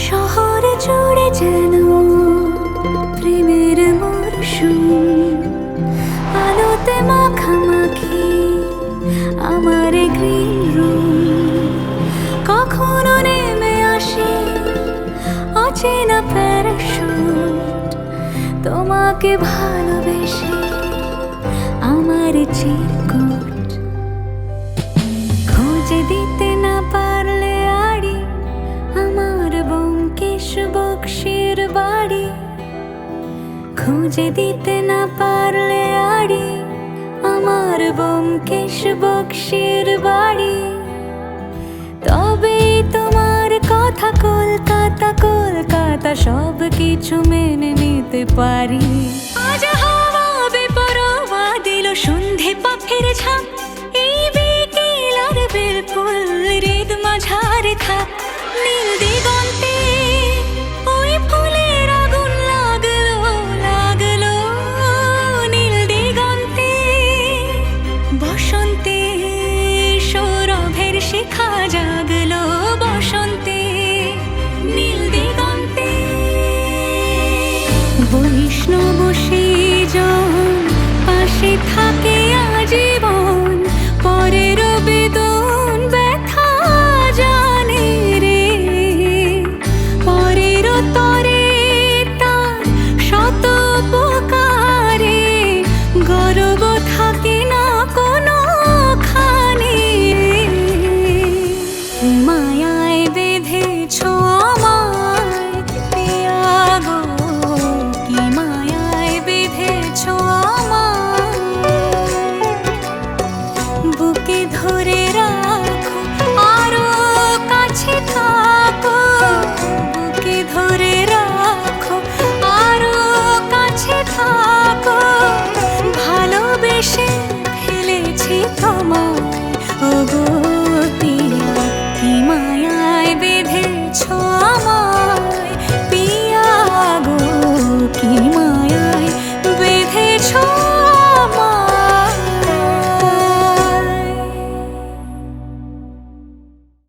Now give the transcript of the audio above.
শহর জুড়ে যেন প্রেমের মরশুম, আলোতে মাখামাখি আমার গ্রিন রুম। কখনো নেমে আসে অচেনা প্যারাশুট, তোমাকে ভালোবেসে আমার চিরকুট। খুঁজে দিতে না পারলে আড়ি আমার ব্যোমকেশ বক্সির বাড়ি, খুঁজে দিতে না পারলে আড়ি আমার ব্যোমকেশ বক্সির বাড়ি। তবে তোমার কথা কলকাতা কলকাতা সব কিছু মেনে নিতে পারি। আজ হাওয়া বেপরোয়া দিল সন্ধে পাখির ঝাঁক, এই বিকেল আর বেলফুল হৃদ মাঝারে থাক। নীল দিগন্তে ওই ফুলের আগুন লাগলো লাগলো, নীল দিগন্তে বসন্তে সৌরভের শিখা জাগলো, বসন্তে নীল দিগন্তে। বৈষ্ণব সেজন পাশে থাকে আজীবন, পরের বেদন ব্যথা জানে রে, পরের তরে তার শত উপকারে গর্ব থাকে না কোনো খানে। মায়ায় বেঁধেছ আমায় পিয়া গো, কি মায়ায় বেঁধেছ আমায়। বুকে ধরে রাখো আরো কাছে থাকো, বুকে ধরে রাখো আরো কাছে থাকো। ভালোবেসে ফেলেছি তোমায় ওগো পিয়া, কি মায়ায় বেঁধেছ আমায়।